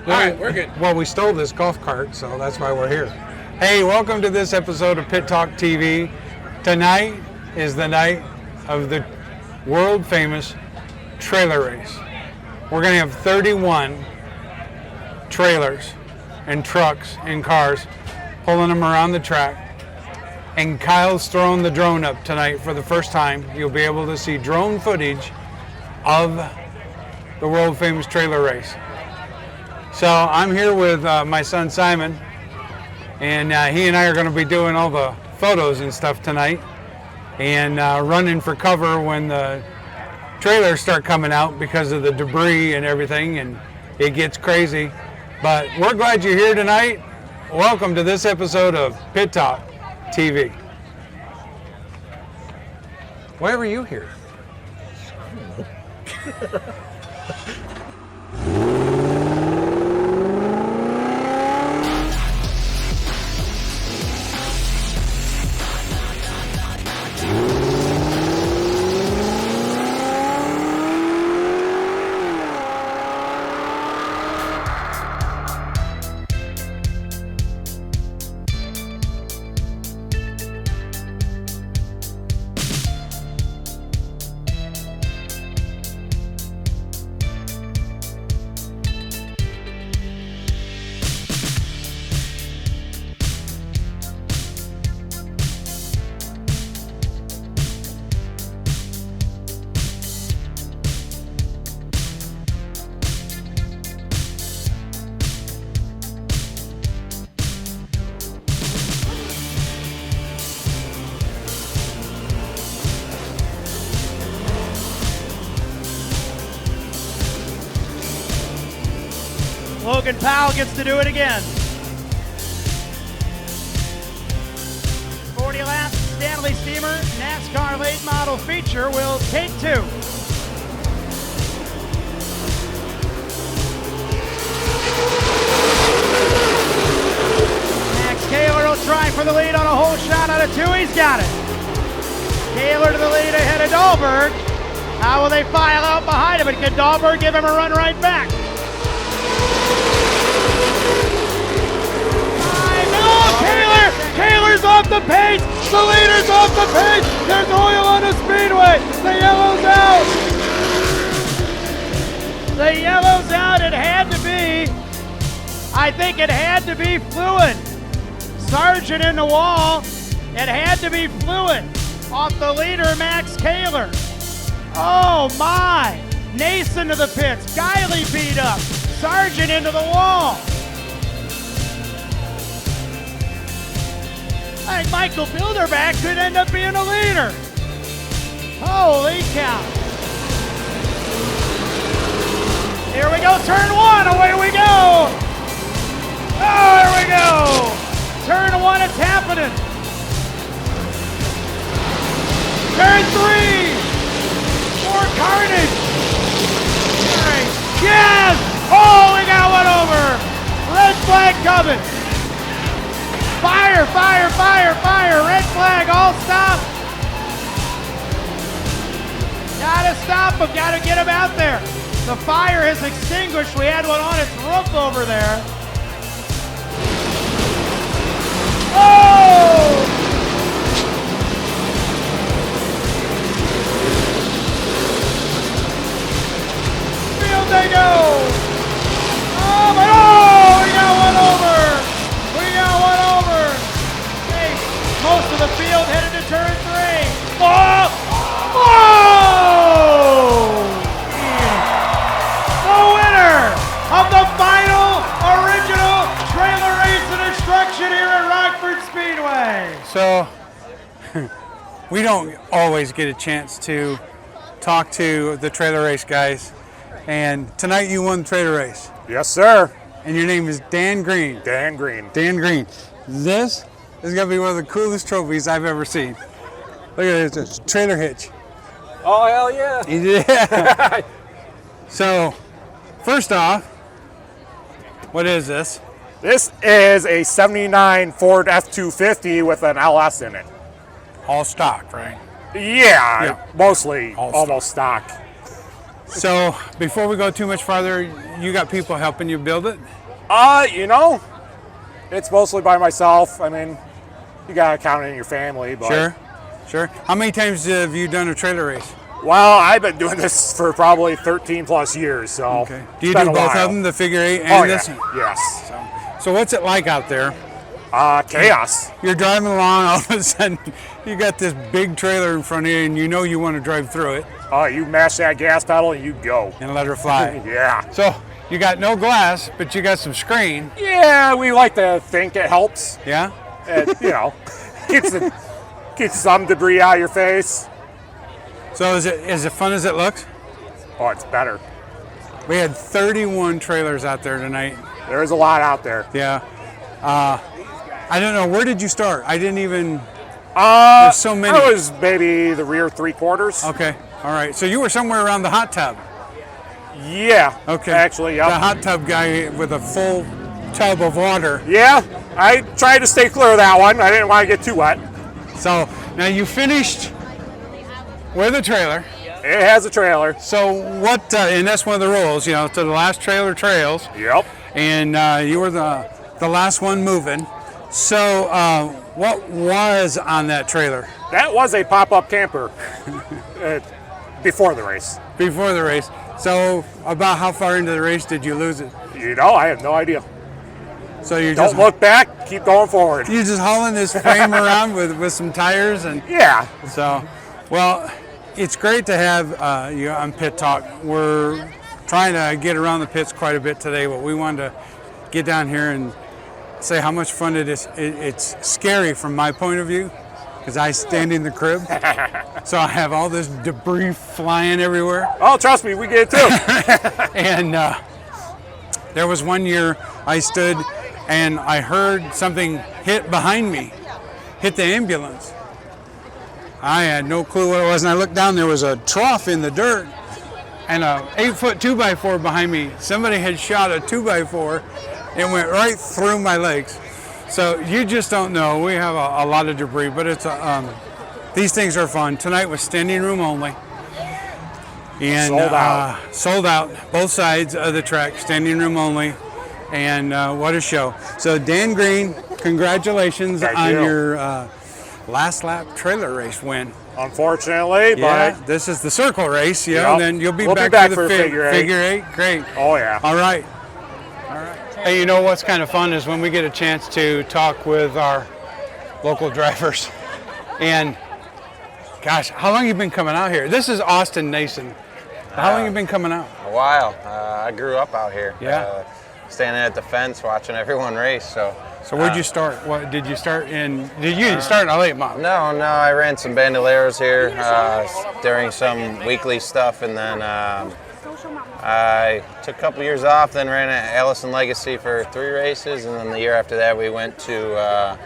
All right, we're good. Well, we stole this golf cart, so that's why we're here. Hey, welcome to this episode of Pit Talk TV. Tonight is the night of the world-famous trailer race. We're going to have 31 trailers and trucks and cars pulling them around the track. And Kyle's throwing the drone up tonight for the first time. You'll be able to see drone footage of the world-famous trailer race. So I'm here with my son Simon, and he and I are going to be doing all the photos and stuff tonight, and running for cover when the trailers start coming out because of the debris and everything, and it gets crazy. But we're glad you're here tonight. Welcome to this episode of Pit Talk TV. Why were you here? Logan Powell gets to do it again. 40 laps Stanley Steamer NASCAR late model feature will take two. Max Kaler will try for the lead on a hole shot out of two. He's got it. Kaler to the lead ahead of Dahlberg. How will they file out behind him? And can Dahlberg give him a run right back? Kaler's off the pace. The leader's off the pace. There's oil on the speedway. The yellow's out. The yellow's out. It had to be. I think it had to be fluid. Sargent in the wall. It had to be fluid. Off the leader, Max Kaler. Oh my. Nason to the pits. Guiley beat up. Sargent into the wall. I think Michael Bilderback could end up being a leader. Holy cow. Here we go, turn one, away we go. Oh, here we go. Turn one, it's happening. Turn three. More carnage. All right. Yes! Oh, we got one over. Red flag coming. Fire, fire, fire, fire. Red flag, all stop. Gotta stop him, gotta get him out there. The fire has extinguished. We had one on its roof over there. Oh! Field they go. Oh, but oh, we got one over. We got one over. Hey, most of the field headed to turn three. Oh! Oh! The winner of the final original trailer race and destruction here at Rockford Speedway. So, we don't always get a chance to talk to the trailer race guys. And tonight you won the trailer race. Yes, sir. And your name is Dan Green. Dan Green. Dan Green. This is going to be one of the coolest trophies I've ever seen. Look at this, it's a trailer hitch. Oh, hell yeah. Yeah. So, first off, what is this? This is a 79 Ford F-250 with an LS in it. All stock, right? Yeah. Mostly All almost stock. So before we go too much farther, you got people helping you build it? You know, it's mostly by myself. I mean, you gotta count in your family, but Sure. How many times have you done a trailer race? well, I've been doing this for probably 13 plus years, so Okay. Do you it's do been a both while. of them, the figure eight and this? Yes. So what's it like out there? Chaos. You're driving along, all of a sudden you got this big trailer in front of you and you know you want to drive through it You mash that gas pedal and you go. and let her fly. Yeah. So you got no glass, but you got some screen. Yeah, we like to think it helps. Yeah? It, you know, keeps some debris out of your face. So is it fun as it looks? Oh, it's better. We had 31 trailers out there tonight. There's a lot out there. Yeah. I don't know, where did you start? I didn't even, there's so many. I was maybe the rear 3/4. Okay, all right. So you were somewhere around the hot tub. Yeah. Okay. Actually, The yeah. hot tub guy with a full tub of water. Yeah, I tried to stay clear of that one. I didn't want to get too wet. So now you finished with a trailer. It has a trailer. So what, and that's one of the rules, you know, to the last trailer trails. Yep. And you were the last one moving. So what was on that trailer That was a pop-up camper before the race. before the race? So about how far into the race did you lose it? You know, I have no idea. So you're Don't just look back. Keep going forward. you're just hauling this frame around with some tires and Yeah. so, well, it's great to have you on Pit Talk. We're trying to get around the pits quite a bit today, but we wanted to get down here and say how much fun it is. It's scary from my point of view because I stand in the crib, so I have all this debris flying everywhere. Oh, trust me, we get it too. And there was one year I stood and I heard something hit behind me, hit the ambulance. I had no clue what it was, and I looked down, there was a trough in the dirt and a 8-foot 2x4 behind me. Somebody had shot a 2x4 and went right through my legs. So you just don't know. We have a lot of debris, but it's these things are fun. Tonight was standing room only. And Sold out. sold out, both sides of the track, standing room only. And what a show. So Dan Green, congratulations Thank on you. your last lap trailer race win. Unfortunately, Yeah, but this is the circle race, yeah, Yep. and then you'll be We'll back, be back to the for figure eight. figure eight. Great. oh yeah. All right. Hey, you know what's kind of fun is when we get a chance to talk with our local drivers. And gosh, how long have you been coming out here? This is Austin Nason. How long have you been coming out? A while. I grew up out here. Yeah. Standing at the fence watching everyone race. So where'd you start? What did you start in? Did you start in a late model? no, I ran some bandoleros here during some weekly stuff, and then I took a couple years off. Then ran at Allison Legacy for 3 races, and then the year after that we went to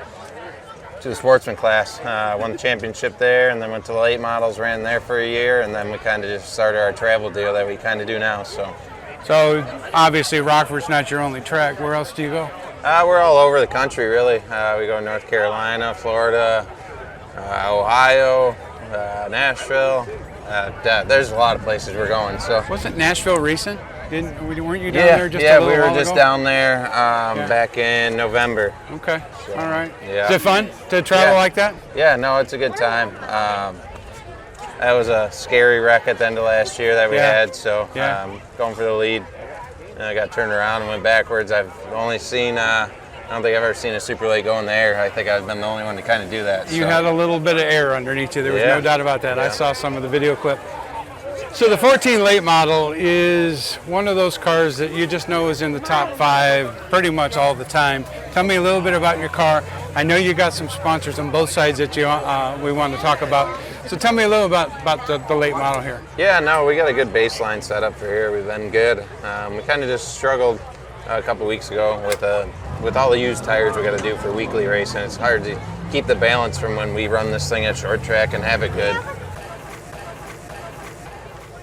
the Sportsman class. Won the championship there, and then went to the late models. Ran there for a year, and then we kind of just started our travel deal that we kind of do now. So obviously Rockford's not your only track. Where else do you go? We're all over the country, really. We go to North Carolina, Florida, Ohio, Nashville. There's a lot of places we're going. So Wasn't Nashville recent? Weren't you down there just a little we were while just ago? down there back in November. Okay, all right. Yeah. Is it fun to travel Yeah. like that? Yeah, no, it's a good time. That was a scary wreck at the end of last year that we Yeah. had. So Yeah. going for the lead, and I got turned around and went backwards. I've only seen. I don't think I've ever seen a super late go in the air. I think I've been the only one to kind of do that. You so. had a little bit of air underneath you. There was Yeah. no doubt about that. I Yeah. saw some of the video clip. So the 14 late model is one of those cars that you just know is in the top 5 pretty much all the time. Tell me a little bit about your car. I know you got some sponsors on both sides that we want to talk about. So tell me a little about the late model here. Yeah, no, we got a good baseline set up for here. We've been good. We kind of just struggled a couple weeks ago with all the used tires we got to do for weekly racing. It's hard to keep the balance from when we run this thing at short track and have it good.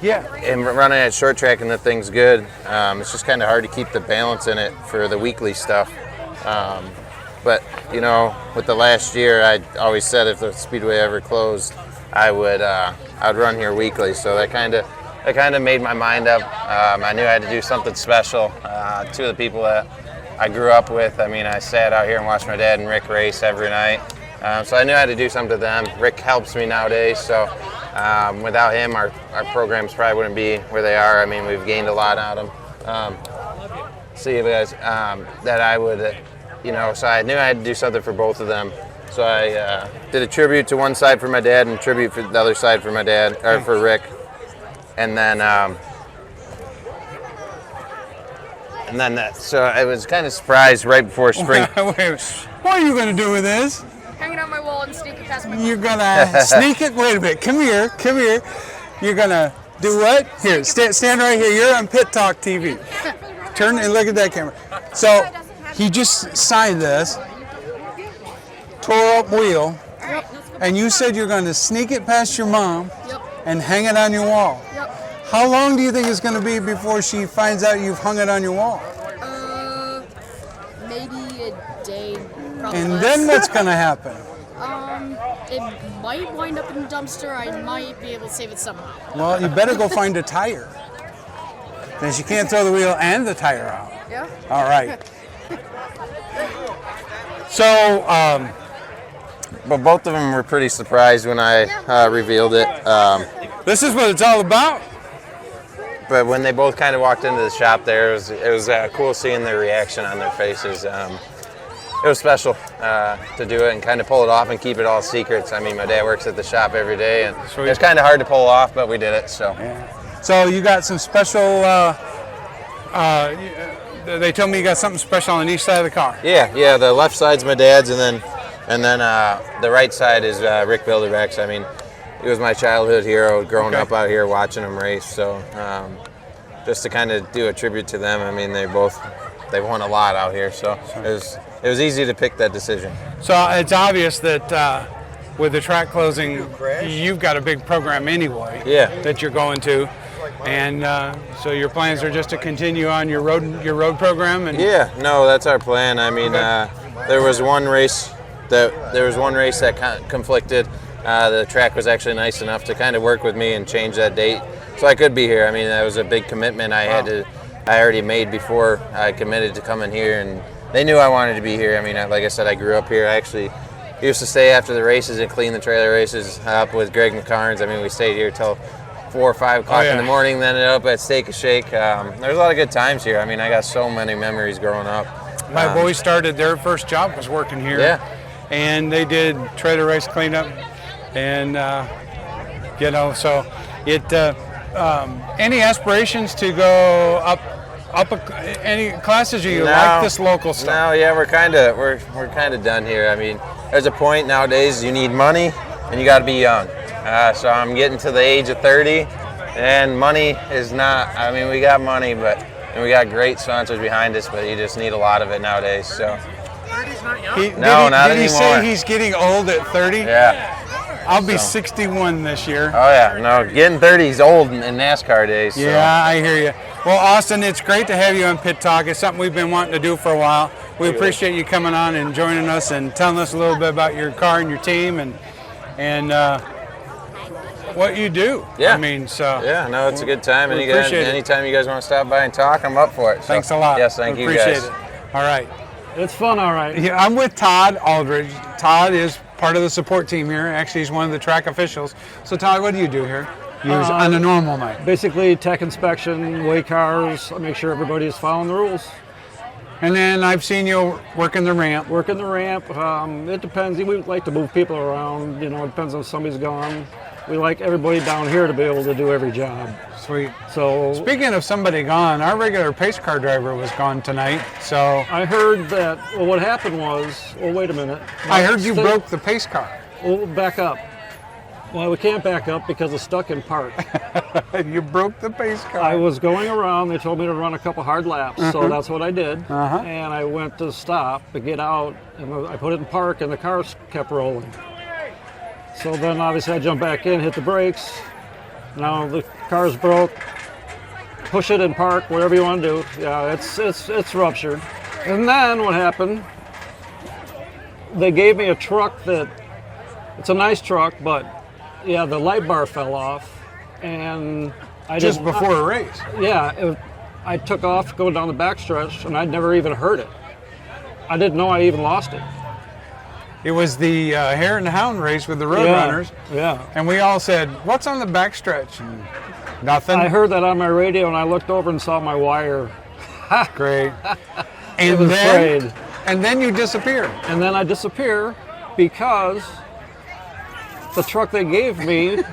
Yeah. And running at short track and the thing's good. It's just kind of hard to keep the balance in it for the weekly stuff. But you know, with the last year, I always said if the Speedway ever closed, I'd run here weekly. So that kind of I kind of made my mind up. I knew I had to do something special. Two of the people that I grew up with, I mean, I sat out here and watched my dad and Rick race every night. So I knew I had to do something to them. Rick helps me nowadays, so without him, our programs probably wouldn't be where they are. I mean, we've gained a lot out of them. See you guys, that I would, you know, so I knew I had to do something for both of them. So I did a tribute to one side for my dad and a tribute for the other side for my dad, or for Rick. And then so I was kind of surprised right before spring. Wait, what are you going to do with this? Hang it on my wall and sneak it past my You're going to sneak it? Wait a minute. Come here. You're going to do what? Here, stand right here. You're on Pit Talk TV. Turn and look at that camera. So he just signed this, tore up wheel, and you said you're going to sneak it past your mom and hang it on your wall. How long do you think it's going to be before she finds out you've hung it on your wall? Maybe a day, probably And less. then what's going to happen? It might wind up in the dumpster. I might be able to save it somehow. Well, you better go find a tire. Then she can't throw the wheel and the tire out. Yeah? All right. So, But both of them were pretty surprised when I revealed it. this is what it's all about. But when they both kind of walked into the shop there, it was cool seeing their reaction on their faces. It was special to do it and kind of pull it off and keep it all secrets. I mean, my dad works at the shop every day, and it's kind of hard to pull off, but we did it. So, So you got some special. They told me you got something special on each side of the car. Yeah. The left side's my dad's, and then the right side is Rick Bilderbeck's. I mean, he was my childhood hero, growing up out here watching him race. So, just to kind of do a tribute to them. I mean, they've won a lot out here, so it was easy to pick that decision. So it's obvious that with the track closing, you've got a big program anyway. That you're going to, and so your plans are just to continue on your road program. And that's our plan. I mean, there was one race that conflicted. The track was actually nice enough to kind of work with me and change that date, so I could be here. I mean, that was a big commitment I already made before I committed to coming here, and they knew I wanted to be here. I mean, like I said, I grew up here. I actually used to stay after the races and clean the trailer races up with Greg McCarnes. I mean, we stayed here till 4 or 5 o'clock in the morning, then ended up at Steak and Shake. There's a lot of good times here. I mean, I got so many memories growing up. My boys started their first job was working here. And they did trailer race cleanup, and so it. Any aspirations to go up any classes, or you like this local stuff? No, we're kind of done here. I mean, there's a point nowadays you need money and you got to be young. So I'm getting to the age of 30, and money is not. I mean, we got money, and we got great sponsors behind us, but you just need a lot of it nowadays. So. 30's not young. Not anymore. Did he say he's getting old at 30? Yeah. I'll be 61 this year. Oh yeah, no, getting 30 is old in NASCAR days. So. Yeah, I hear you. Well, Austin, it's great to have you on Pit Talk. It's something we've been wanting to do for a while. We appreciate you coming on and joining us and telling us a little bit about your car and your team and what you do. Yeah. I mean, so. Yeah, no, it's a good time. And anytime you guys want to stop by and talk, I'm up for it. So. Thanks a lot. Yes, thank you guys. Appreciate it. All right. It's fun, all right. Yeah, I'm with Todd Aldridge. Todd is part of the support team here. Actually, he's one of the track officials. So, Todd, what do you do here on a normal night? Basically, tech inspection, weigh cars, make sure everybody is following the rules. And then I've seen you working the ramp. Working the ramp. It depends. We like to move people around. You know, it depends on if somebody's gone. We like everybody down here to be able to do every job. Sweet. So, speaking of somebody gone, our regular pace car driver was gone tonight. So I heard that. Well, what happened was. Well, wait a minute. I heard you broke the pace car. Well, back up. Well, we can't back up because it's stuck in park. You broke the pace car. I was going around. They told me to run a couple hard laps, so that's what I did. And I went to stop to get out, and I put it in park, and the car kept rolling. So then, obviously, I jumped back in, hit the brakes. Now the car's broke. Push it in park, whatever you want to do. Yeah, it's ruptured. And then what happened? They gave me a truck it's a nice truck, but yeah, the light bar fell off, and Just before a race. Yeah, I took off going down the backstretch, and I'd never even heard it. I didn't know I even lost it. It was the Hare and the Hound race with the Roadrunners. Yeah. And we all said, what's on the backstretch? And nothing. I heard that on my radio, and I looked over and saw my wire. Great. And was afraid. And then you disappear. And then I disappear because the truck they gave me,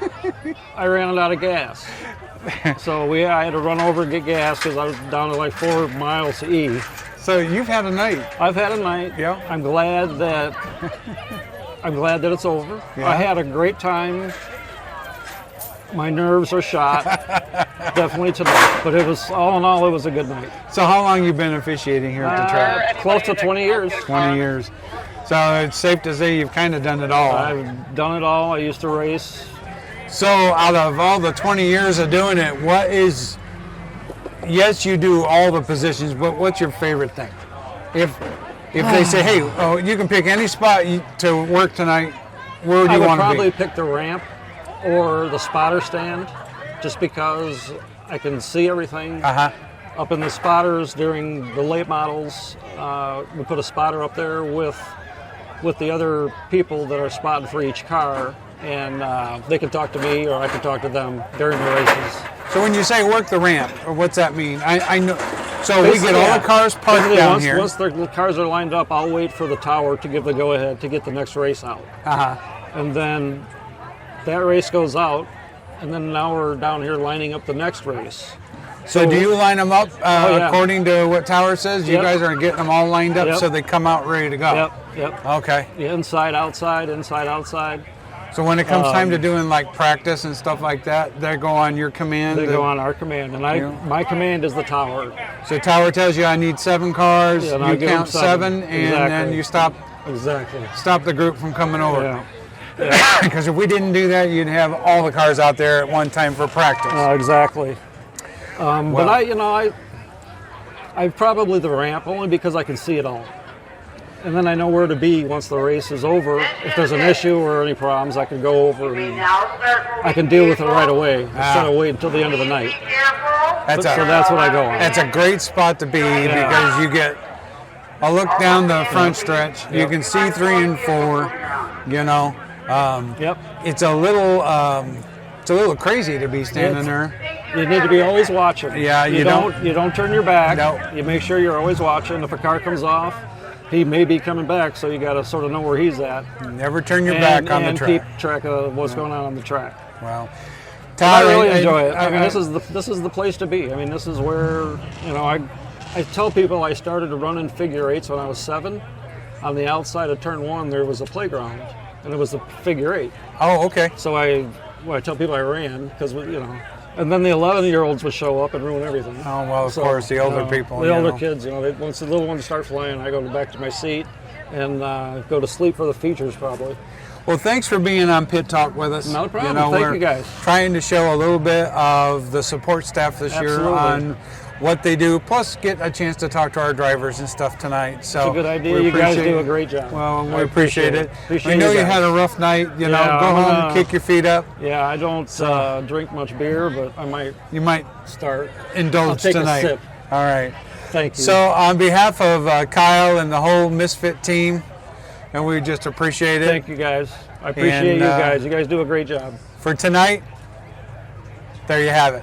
I ran out of gas. So I had to run over and get gas because I was down to like 4 miles to E. So you've had a night. I've had a night. Yeah. I'm glad that it's over. Yeah. I had a great time. My nerves are shot, definitely tonight. But it was, all in all, it was a good night. So how long you been officiating here at the track? Close to 20 years. 20 years. So it's safe to say you've kind of done it all. I've done it all. I used to race. So out of all the 20 years of doing it, what is, yes, you do all the positions, but what's your favorite thing? If they say, hey, you can pick any spot to work tonight, where would you want to be? I would probably pick the ramp or the spotter stand, just because I can see everything. Up in the spotters during the late models, we put a spotter up there with the other people that are spotting for each car, and they can talk to me or I can talk to them during the races. So when you say work the ramp, what's that mean? I know. So we get all the cars parked down here. Once the cars are lined up, I'll wait for the tower to give the go-ahead to get the next race out. And then that race goes out, and then now we're down here lining up the next race. So do you line them up according to what Tower says? You guys are getting them all lined up so they come out ready to go? Yep. Okay. Inside, outside, inside, outside. So when it comes time to doing like practice and stuff like that, they go on your command? They go on our command, and my command is the tower. So Tower tells you I need 7 cars, and you count 7, and then you stop the group from coming over. Yeah. Because if we didn't do that, you'd have all the cars out there at one time for practice. Exactly. But I probably the ramp only because I can see it all. And then I know where to be once the race is over. If there's an issue or any problems, I can go over and I can deal with it right away instead of waiting until the end of the night. So that's what I go on. That's a great spot to be because you get a look down the front stretch. You can see 3 and 4, you know. It's a little crazy to be standing there. You need to be always watching. Yeah, you don't turn your back. No. You make sure you're always watching. If a car comes off, he may be coming back, so you got to sort of know where he's at. Never turn your back on the track. And keep track of what's going on the track. Well, I really enjoy it. I mean, this is the place to be. I mean, this is where I tell people I started running figure 8s when I was 7. On the outside of turn 1, there was a playground, and it was the figure 8. Oh, okay. So I tell people I ran because and then the 11-year-olds would show up and ruin everything. Oh, well, of course, the older people. The older kids, once the little ones start flying, I go back to my seat and go to sleep for the features probably. Well, thanks for being on Pit Talk with us. No problem. Thank you guys. Trying to show a little bit of the support staff this year on what they do, plus get a chance to talk to our drivers and stuff tonight. So it's a good idea. You guys do a great job. Well, we appreciate it. We know you had a rough night. Go home, kick your feet up. Yeah, I don't drink much beer, but I might. You might indulge tonight. A sip. All right. Thank you. So on behalf of Kyle and the whole Misfit team, and we just appreciate it. Thank you guys. I appreciate you guys. You guys do a great job. For tonight, there you have it.